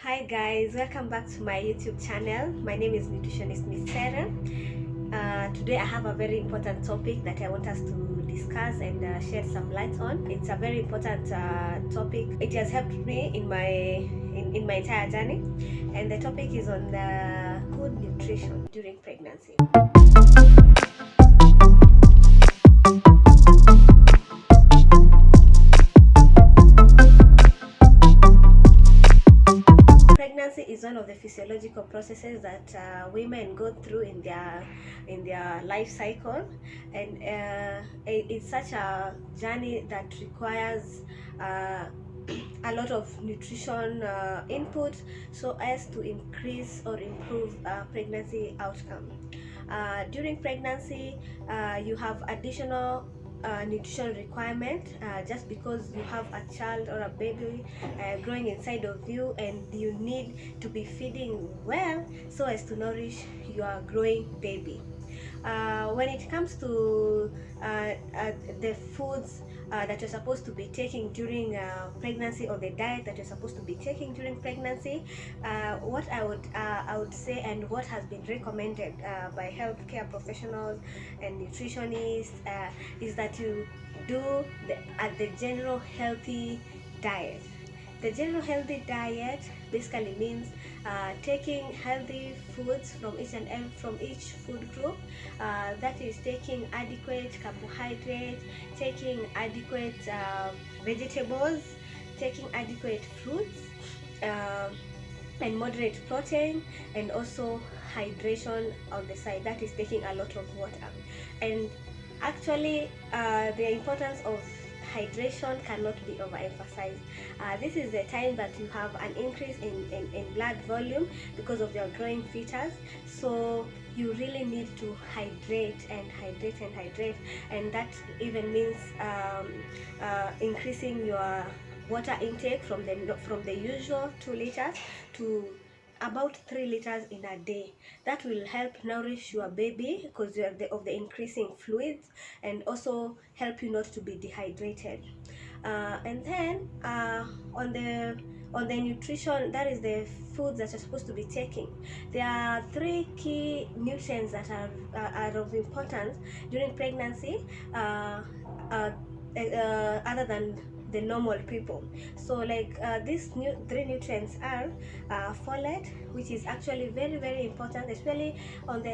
Hi guys, welcome back to my YouTube channel. My name is nutritionist Miss Sarah. Today I have a very important topic that I want us to discuss and shed some light on. It's a very important topic. It has helped me in my entire journey, and the topic is on the good nutrition during pregnancy. Pregnancy is one of the physiological processes that women go through in their life cycle, and it's such a journey that requires a lot of nutrition input so as to increase or improve pregnancy outcome. During pregnancy, you have additional nutrition requirement just because you have a child or a baby growing inside of you, and you need to be feeding well so as to nourish your growing baby. When it comes to the foods that you're supposed to be taking during pregnancy, or the diet that you're supposed to be taking during pregnancy, what I would say, and what has been recommended by healthcare professionals and nutritionists, is that you do the general healthy diet. The general healthy diet basically means taking healthy foods from each food group. That is taking adequate carbohydrate, taking adequate vegetables, taking adequate fruits, and moderate protein, and also hydration on the side. That is taking a lot of water. And actually, the importance of hydration cannot be overemphasized. This is the time that you have an increase in blood volume because of your growing fetus, so you really need to hydrate and hydrate and hydrate, and that even means increasing your water intake from the usual 2 liters to about 3 liters in a day. That will help nourish your baby because of the increasing fluids, and also help you not to be dehydrated. And then on the nutrition, that is the foods that you're supposed to be taking. There are 3 key nutrients that are of importance during pregnancy, other than the normal people. So like these 3 nutrients are folate, which is actually very very important, especially on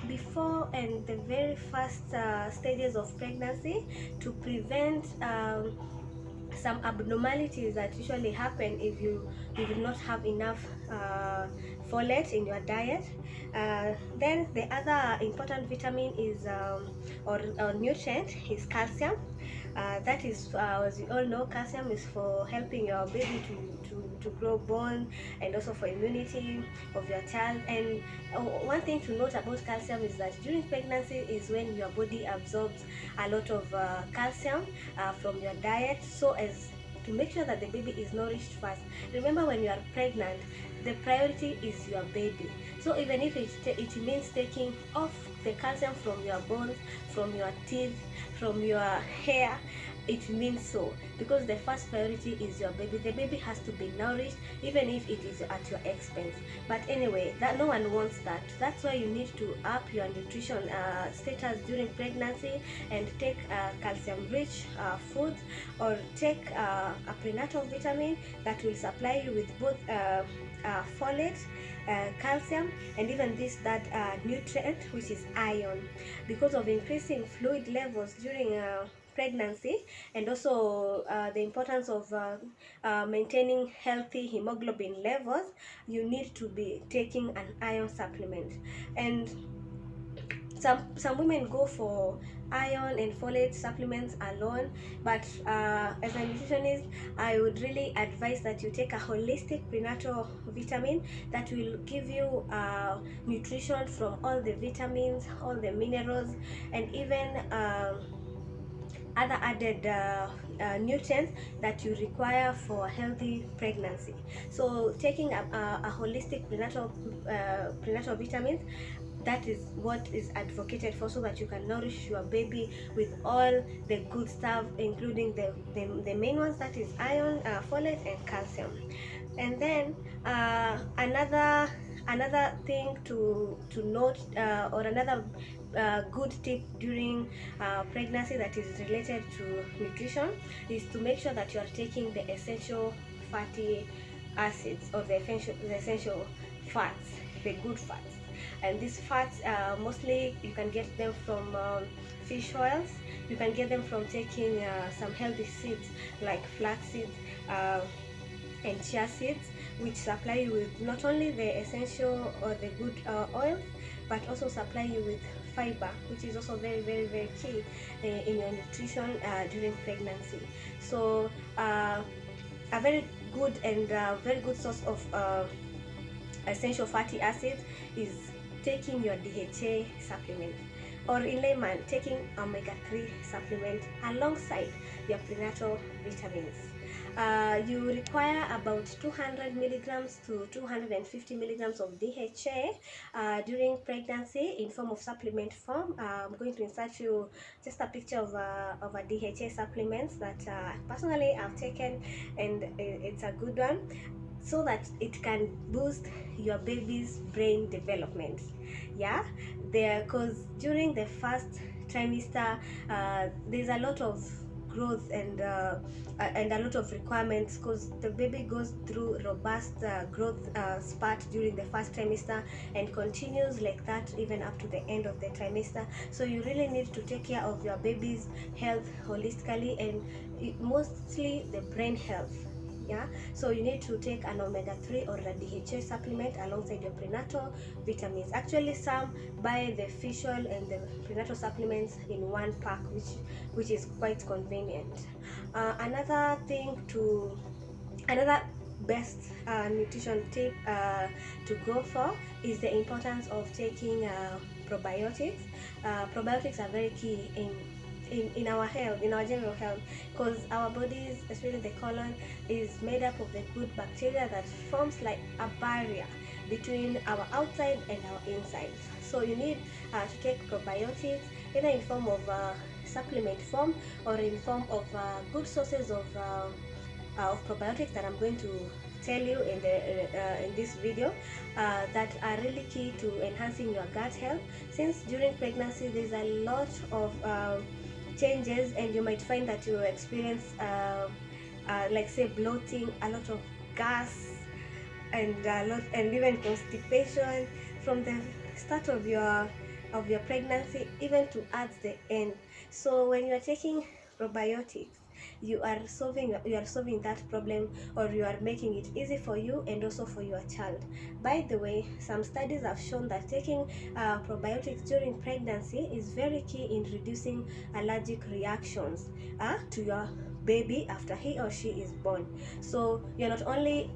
before and the very first stages of pregnancy, to prevent some abnormalities that usually happen if you do not have enough folate in your diet. Then the other important vitamin is or nutrient is calcium. That is, as you all know, calcium is for helping your baby to grow bone, and also for immunity of your child. And one thing to note about calcium is that during pregnancy is when your body absorbs a lot of calcium from your diet, so as to make sure that the baby is nourished first. Remember, when you are pregnant, the priority is your baby. So even if it means taking off the calcium from your bones, from your teeth, from your hair, it means so, because the first priority is your baby. The baby has to be nourished, even if it is at your expense. But anyway, that no one wants that. That's why you need to up your nutrition status during pregnancy, and take calcium rich foods, or take a prenatal vitamin that will supply you with both folate, calcium, and even this nutrient, which is iron, because of increasing fluid levels during pregnancy, and also the importance of maintaining healthy hemoglobin levels. You need to be taking an iron supplement. And some women go for iron and folate supplements alone, but as a nutritionist, I would really advise that you take a holistic prenatal vitamin that will give you nutrition from all the vitamins, all the minerals, and even other added nutrients that you require for a healthy pregnancy. So taking a holistic prenatal vitamins, that is what is advocated for, so that you can nourish your baby with all the good stuff, including the main ones, that is iron, folate, and calcium. And then another thing to note, or another good tip during pregnancy that is related to nutrition, is to make sure that you are taking the essential fatty acids, or the essential fats, the good fats. And these fats, mostly you can get them from fish oils. You can get them from taking some healthy seeds like flax seeds, and chia seeds, which supply you with not only the essential or the good oils, but also supply you with fiber, which is also very very very key in your nutrition during pregnancy. So a very good and very good source of essential fatty acids is taking your DHA supplement, or in layman, taking omega-3 supplement alongside your prenatal vitamins. You require about 200 milligrams to 250 milligrams of DHA during pregnancy in form of supplement form. I'm going to insert you just a picture of a DHA supplement that personally I've taken, and it's a good one, so that it can boost your baby's brain development. Yeah, there, because during the first trimester, there's a lot of growth and a lot of requirements, because the baby goes through robust growth spurt during the first trimester and continues like that even up to the end of the trimester. So you really need to take care of your baby's health holistically, and mostly the brain health. Yeah, so you need to take an omega-3 or a DHA supplement alongside your prenatal vitamins. Actually, some buy the fish oil and the prenatal supplements in one pack, which is quite convenient. Another best nutrition tip to go for is the importance of taking probiotics. Probiotics are very key in our health, in our general health, because our bodies, especially the colon, is made up of the good bacteria that forms like a barrier between our outside and our inside. So you need to take probiotics either in form of supplement form, or in form of good sources of probiotics that I'm going to tell you in this video, that are really key to enhancing your gut health, since during pregnancy there's a lot of changes, and you might find that you experience like say bloating, a lot of gas, and even constipation from the start of your pregnancy even to at the end. So when you are taking probiotics, you are solving that problem, or you are making it easy for you and also for your child. By the way, some studies have shown that taking probiotics during pregnancy is very key in reducing allergic reactions to your baby after he or she is born. So you're not only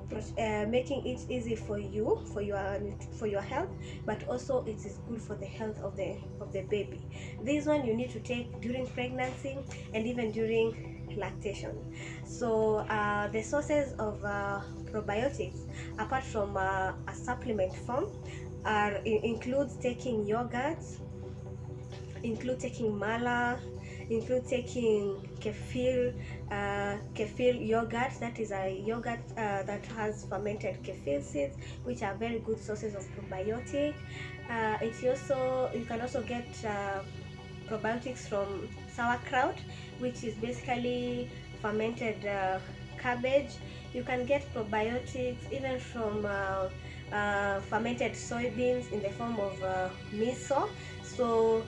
making it easy for you, for your health, but also it is good for the health of the baby. This one you need to take during pregnancy and even during lactation. So the sources of probiotics, apart from a supplement form, includes taking yogurts, include taking mala, include taking kefir yogurt. That is a yogurt that has fermented kefir seeds, which are very good sources of probiotic. You can also get probiotics from sauerkraut, which is basically fermented cabbage. You can get probiotics even from fermented soybeans in the form of miso. So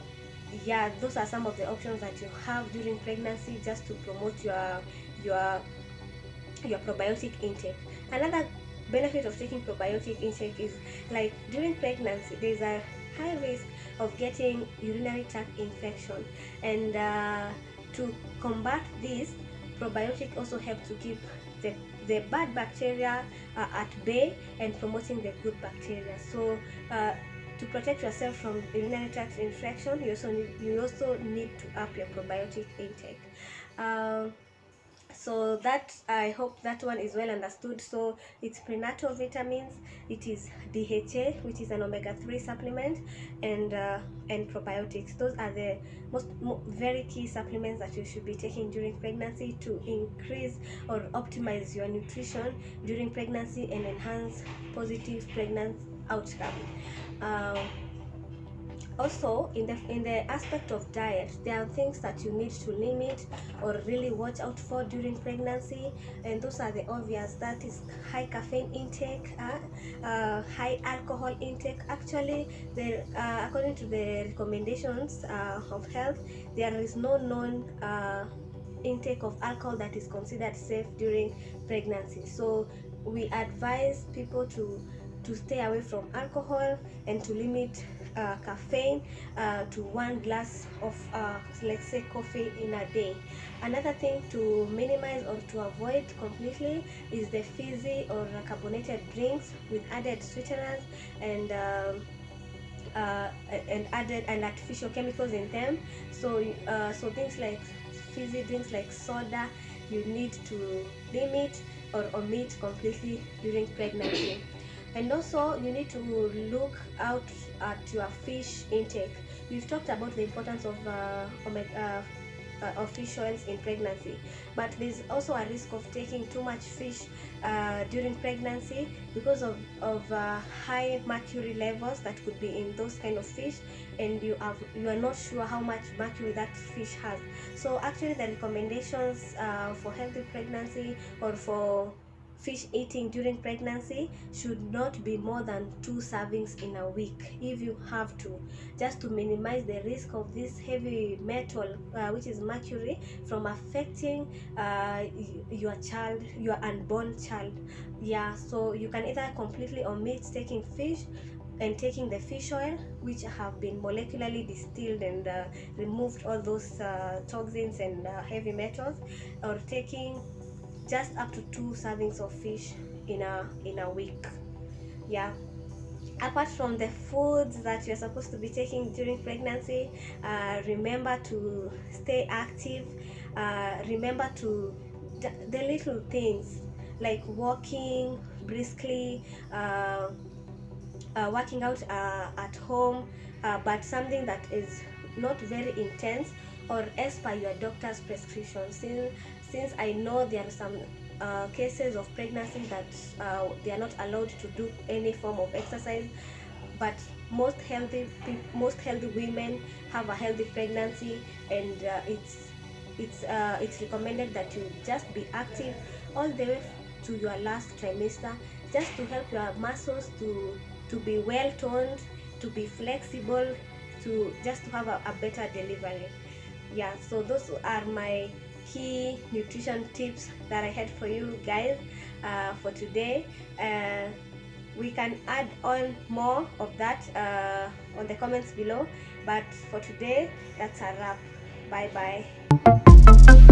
yeah, those are some of the options that you have during pregnancy, just to promote your probiotic intake. Another benefit of taking probiotic intake is, like, during pregnancy there's a high risk of getting urinary tract infection, and to combat this, probiotic also help to keep the bad bacteria at bay and promoting the good bacteria. So to protect yourself from urinary tract infection, you also need to up your probiotic intake. So that, I hope that one is well understood. So it's prenatal vitamins, it is DHA, which is an omega-3 supplement, and probiotics. Those are the very key supplements that you should be taking during pregnancy to increase or optimize your nutrition during pregnancy and enhance positive pregnancy outcome. um, Also, in the aspect of diet, there are things that you need to limit or really watch out for during pregnancy, and those are the obvious. That is high caffeine intake, high alcohol intake. Actually, according to the recommendations of health, there is no known intake of alcohol that is considered safe during pregnancy. So we advise people to stay away from alcohol and to limit caffeine to 1 glass of let's say coffee in a day. Another thing to minimize or to avoid completely is the fizzy or carbonated drinks with added sweeteners and added and artificial chemicals in them. So things like fizzy drinks like soda, you need to limit or omit completely during pregnancy. And also you need to look out at your fish intake. We've talked about the importance of fish oils in pregnancy, but there's also a risk of taking too much fish during pregnancy because of high mercury levels that could be in those kind of fish, and you are not sure how much mercury that fish has. So actually the recommendations for healthy pregnancy or for fish eating during pregnancy should not be more than 2 servings in a week if you have to, just to minimize the risk of this heavy metal which is mercury from affecting your child, your unborn child. Yeah, so you can either completely omit taking fish and taking the fish oil, which have been molecularly distilled and removed all those toxins and heavy metals, or taking just up to 2 servings of fish in a week. Yeah, apart from the foods that you're supposed to be taking during pregnancy, remember to stay active. Remember to the little things like walking briskly, working out at home, but something that is not very intense or as per your doctor's prescription. Since I know there are some cases of pregnancy that they are not allowed to do any form of exercise, but most healthy women have a healthy pregnancy, and it's recommended that you just be active all the way to your last trimester, just to help your muscles to be well toned, to be flexible, to just to have a better delivery. Yeah, so those are my key nutrition tips that I had for you guys for today. We can add on more of that on the comments below, but for today, that's a wrap. Bye bye.